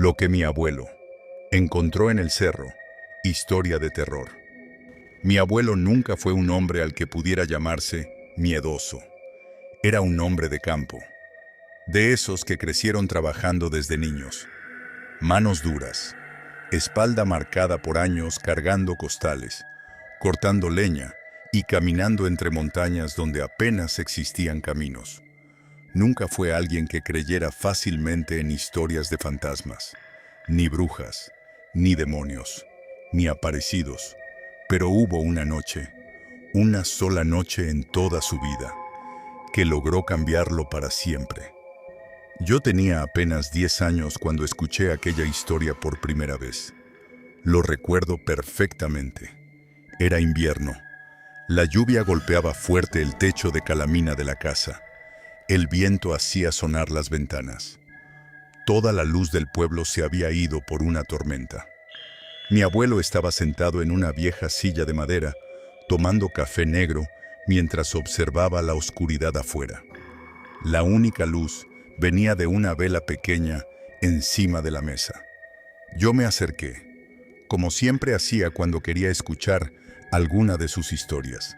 Lo que mi abuelo encontró en el cerro. Historia de terror. Mi abuelo nunca fue un hombre al que pudiera llamarse miedoso. Era un hombre de campo, de esos que crecieron trabajando desde niños. Manos duras, espalda marcada por años cargando costales, cortando leña y caminando entre montañas donde apenas existían caminos. Nunca fue alguien que creyera fácilmente en historias de fantasmas, ni brujas, ni demonios, ni aparecidos. Pero hubo una sola noche en toda su vida, que logró cambiarlo para siempre. Yo tenía apenas 10 años cuando escuché aquella historia por primera vez. Lo recuerdo perfectamente. Era invierno. La lluvia golpeaba fuerte el techo de calamina de la casa. El viento hacía sonar las ventanas. Toda la luz del pueblo se había ido por una tormenta. Mi abuelo estaba sentado en una vieja silla de madera, tomando café negro, mientras observaba la oscuridad afuera. La única luz venía de una vela pequeña encima de la mesa. Yo me acerqué, como siempre hacía cuando quería escuchar alguna de sus historias.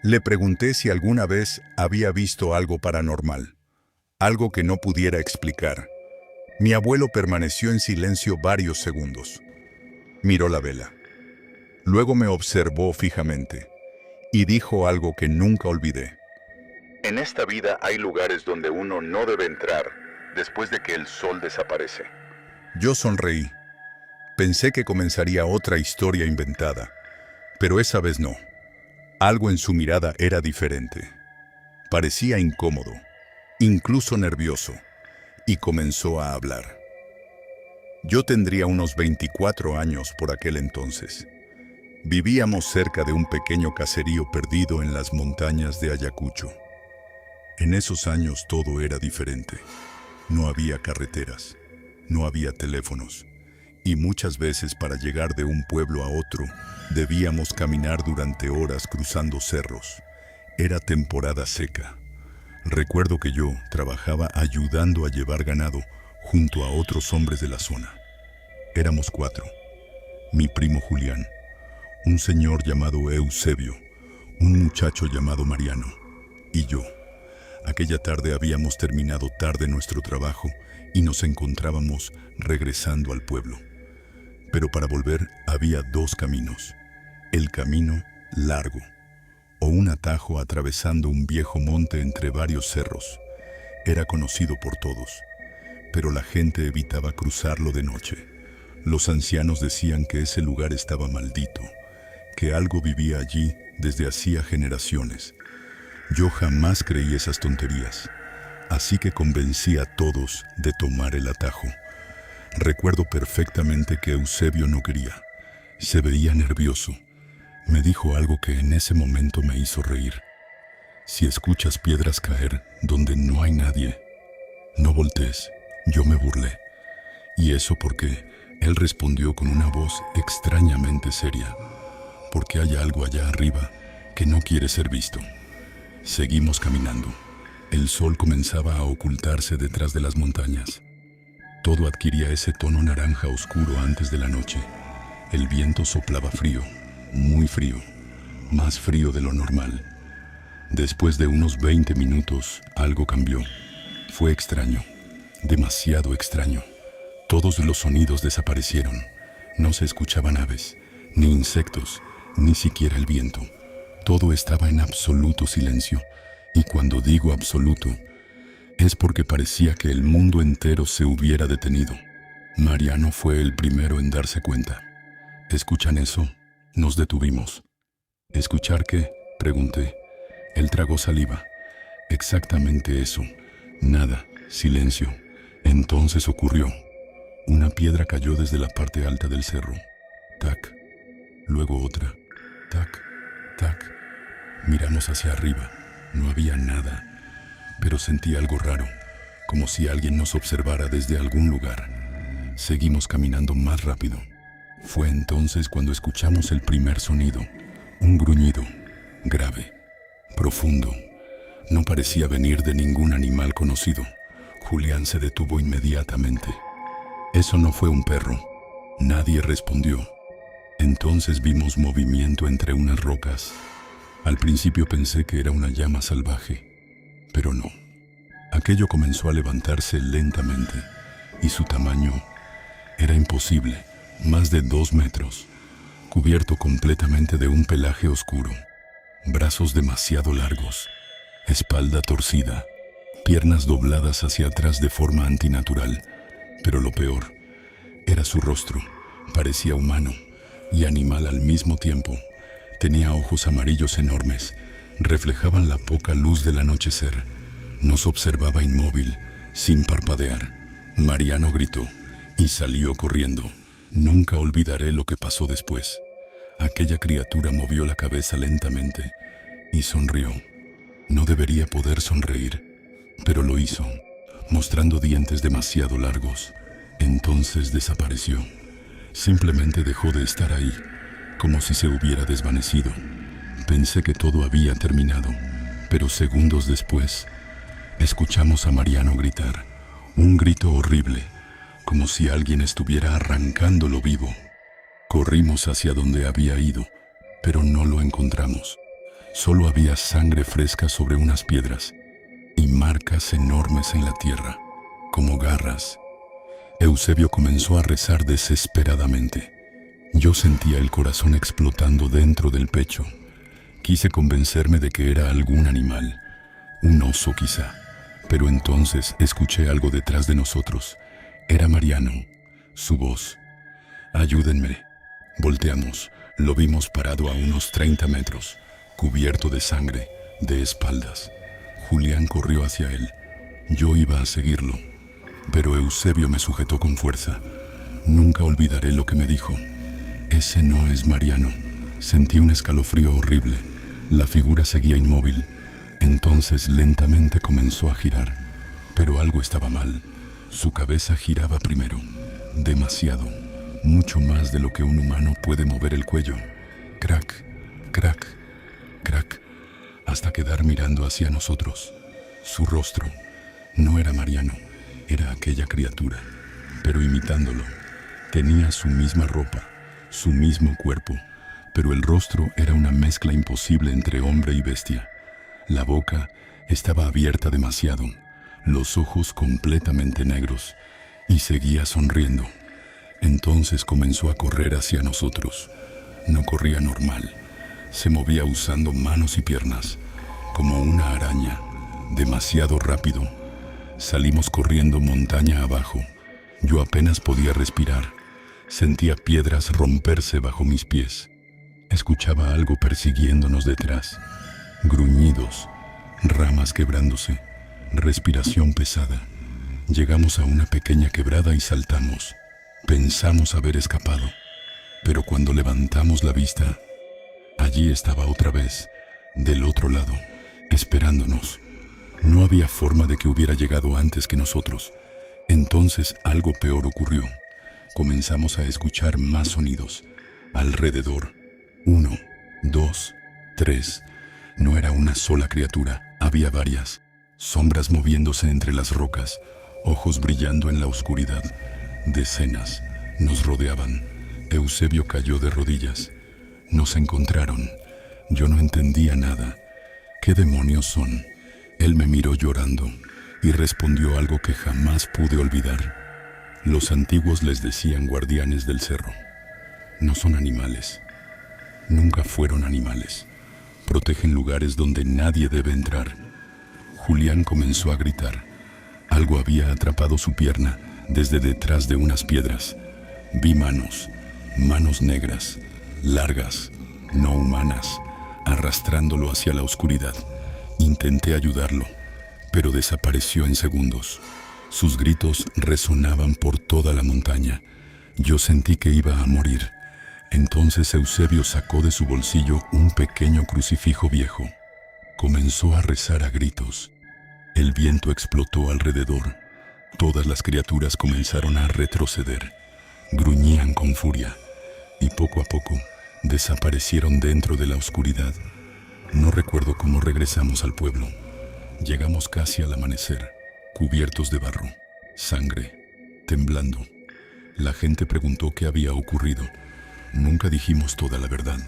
Le pregunté si alguna vez había visto algo paranormal, algo que no pudiera explicar. Mi abuelo permaneció en silencio varios segundos. Miró la vela. Luego me observó fijamente y dijo algo que nunca olvidé. En esta vida hay lugares donde uno no debe entrar después de que el sol desaparece. Yo sonreí. Pensé que comenzaría otra historia inventada, pero esa vez no. Algo en su mirada era diferente. Parecía incómodo, incluso nervioso, y comenzó a hablar. Yo tendría unos 24 años por aquel entonces. Vivíamos cerca de un pequeño caserío perdido en las montañas de Ayacucho. En esos años todo era diferente. No había carreteras, no había teléfonos, y muchas veces para llegar de un pueblo a otro debíamos caminar durante horas cruzando cerros. Era temporada seca. Recuerdo que yo trabajaba ayudando a llevar ganado junto a otros hombres de la zona. Éramos 4. Mi primo Julián, un señor llamado Eusebio, un muchacho llamado Mariano, y yo. Aquella tarde habíamos terminado tarde nuestro trabajo y nos encontrábamos regresando al pueblo. Pero para volver había 2 caminos. El camino largo, o un atajo atravesando un viejo monte entre varios cerros. Era conocido por todos, pero la gente evitaba cruzarlo de noche. Los ancianos decían que ese lugar estaba maldito, que algo vivía allí desde hacía generaciones. Yo jamás creí esas tonterías, así que convencí a todos de tomar el atajo. Recuerdo perfectamente que Eusebio no quería. Se veía nervioso. Me dijo algo que en ese momento me hizo reír. Si escuchas piedras caer donde no hay nadie, no voltees. Yo me burlé. Y eso porque él respondió con una voz extrañamente seria. Porque hay algo allá arriba que no quiere ser visto. Seguimos caminando. El sol comenzaba a ocultarse detrás de las montañas. Todo adquiría ese tono naranja oscuro antes de la noche. El viento soplaba frío, muy frío, más frío de lo normal. Después de unos 20 minutos, algo cambió. Fue extraño, demasiado extraño. Todos los sonidos desaparecieron. No se escuchaban aves, ni insectos, ni siquiera el viento. Todo estaba en absoluto silencio. Y cuando digo absoluto, es porque parecía que el mundo entero se hubiera detenido. Mariano fue el primero en darse cuenta. ¿Escuchan eso? Nos detuvimos. ¿Escuchar qué?, pregunté. Él tragó saliva. Exactamente eso. Nada, silencio. Entonces ocurrió. Una piedra cayó desde la parte alta del cerro. Tac. Luego otra. Tac, tac. Miramos hacia arriba. No había nada. Pero sentí algo raro, como si alguien nos observara desde algún lugar. Seguimos caminando más rápido. Fue entonces cuando escuchamos el primer sonido. Un gruñido, grave, profundo. No parecía venir de ningún animal conocido. Julián se detuvo inmediatamente. Eso no fue un perro. Nadie respondió. Entonces vimos movimiento entre unas rocas. Al principio pensé que era una llama salvaje, pero no. Aquello comenzó a levantarse lentamente, y su tamaño era imposible, más de 2 metros, cubierto completamente de un pelaje oscuro, brazos demasiado largos, espalda torcida, piernas dobladas hacia atrás de forma antinatural, pero lo peor era su rostro. Parecía humano y animal al mismo tiempo. Tenía ojos amarillos enormes, reflejaban la poca luz del anochecer. Nos observaba inmóvil, sin parpadear. Mariano gritó y salió corriendo. Nunca olvidaré lo que pasó después. Aquella criatura movió la cabeza lentamente y sonrió. No debería poder sonreír, pero lo hizo, mostrando dientes demasiado largos. Entonces desapareció. Simplemente dejó de estar ahí, como si se hubiera desvanecido. Pensé que todo había terminado, pero segundos después, escuchamos a Mariano gritar, un grito horrible, como si alguien estuviera arrancándolo vivo. Corrimos hacia donde había ido, pero no lo encontramos. Solo había sangre fresca sobre unas piedras y marcas enormes en la tierra, como garras. Eusebio comenzó a rezar desesperadamente. Yo sentía el corazón explotando dentro del pecho. Quise convencerme de que era algún animal, un oso quizá, pero entonces escuché algo detrás de nosotros. Era Mariano, su voz. «Ayúdenme». Volteamos, lo vimos parado a unos 30 metros, cubierto de sangre, de espaldas. Julián corrió hacia él. Yo iba a seguirlo, pero Eusebio me sujetó con fuerza. Nunca olvidaré lo que me dijo. «Ese no es Mariano». Sentí un escalofrío horrible. La figura seguía inmóvil. Entonces lentamente comenzó a girar, pero algo estaba mal. Su cabeza giraba primero, demasiado, mucho más de lo que un humano puede mover el cuello. Crack, crack, crack, hasta quedar mirando hacia nosotros. Su rostro no era Mariano, era aquella criatura, pero imitándolo. Tenía su misma ropa, su mismo cuerpo, pero el rostro era una mezcla imposible entre hombre y bestia. La boca estaba abierta demasiado, los ojos completamente negros, y seguía sonriendo. Entonces comenzó a correr hacia nosotros. No corría normal, se movía usando manos y piernas, como una araña, demasiado rápido. Salimos corriendo montaña abajo. Yo apenas podía respirar. Sentía piedras romperse bajo mis pies. Escuchaba algo persiguiéndonos detrás. Gruñidos, ramas quebrándose, respiración pesada. Llegamos a una pequeña quebrada y saltamos. Pensamos haber escapado, pero cuando levantamos la vista, allí estaba otra vez, del otro lado, esperándonos. No había forma de que hubiera llegado antes que nosotros. Entonces algo peor ocurrió. Comenzamos a escuchar más sonidos. Alrededor. 1, 2, 3. No era una sola criatura, había varias. Sombras moviéndose entre las rocas, ojos brillando en la oscuridad. Decenas nos rodeaban. Eusebio cayó de rodillas. Nos encontraron. Yo no entendía nada. ¿Qué demonios son? Él me miró llorando y respondió algo que jamás pude olvidar. Los antiguos les decían guardianes del cerro. No son animales. Nunca fueron animales. Protegen lugares donde nadie debe entrar. Julián comenzó a gritar. Algo había atrapado su pierna desde detrás de unas piedras. Vi manos, manos negras, largas, no humanas, arrastrándolo hacia la oscuridad. Intenté ayudarlo, pero desapareció en segundos. Sus gritos resonaban por toda la montaña. Yo sentí que iba a morir. Entonces Eusebio sacó de su bolsillo un pequeño crucifijo viejo. Comenzó a rezar a gritos. El viento explotó alrededor. Todas las criaturas comenzaron a retroceder. Gruñían con furia y poco a poco desaparecieron dentro de la oscuridad. No recuerdo cómo regresamos al pueblo. Llegamos casi al amanecer, cubiertos de barro, sangre, temblando. La gente preguntó qué había ocurrido. Nunca dijimos toda la verdad.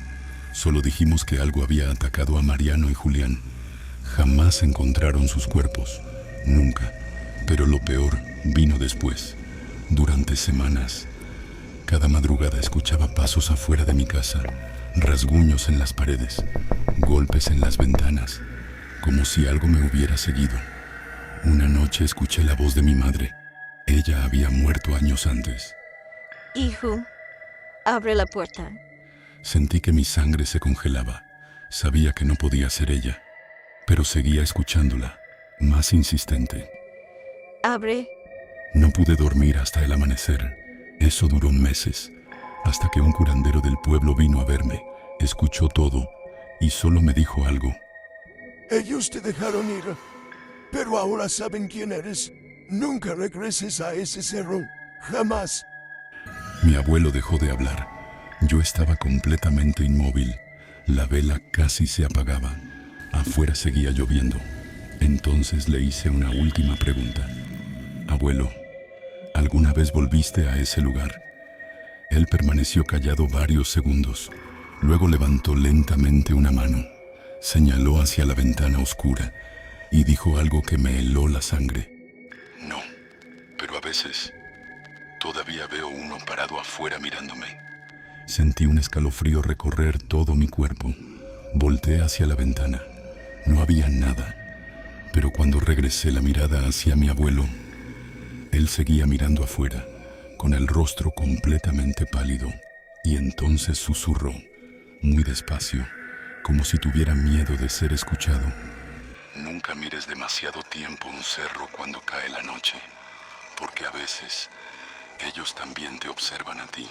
Solo dijimos que algo había atacado a Mariano y Julián. Jamás encontraron sus cuerpos. Nunca. Pero lo peor vino después. Durante semanas, cada madrugada escuchaba pasos afuera de mi casa, rasguños en las paredes, golpes en las ventanas, como si algo me hubiera seguido. Una noche escuché la voz de mi madre. Ella había muerto años antes. Hijo, abre la puerta. Sentí que mi sangre se congelaba. Sabía que no podía ser ella, pero seguía escuchándola, más insistente. Abre. No pude dormir hasta el amanecer. Eso duró meses, hasta que un curandero del pueblo vino a verme, escuchó todo y solo me dijo algo. Ellos te dejaron ir, pero ahora saben quién eres. Nunca regreses a ese cerro, jamás. Mi abuelo dejó de hablar. Yo estaba completamente inmóvil. La vela casi se apagaba. Afuera seguía lloviendo. Entonces le hice una última pregunta. Abuelo, ¿alguna vez volviste a ese lugar? Él permaneció callado varios segundos. Luego levantó lentamente una mano, señaló hacia la ventana oscura y dijo algo que me heló la sangre. No, pero a veces todavía veo uno parado afuera mirándome. Sentí un escalofrío recorrer todo mi cuerpo. Volteé hacia la ventana. No había nada. Pero cuando regresé la mirada hacia mi abuelo, él seguía mirando afuera, con el rostro completamente pálido, y entonces susurró, muy despacio, como si tuviera miedo de ser escuchado. Nunca mires demasiado tiempo un cerro cuando cae la noche, porque a veces ellos también te observan a ti.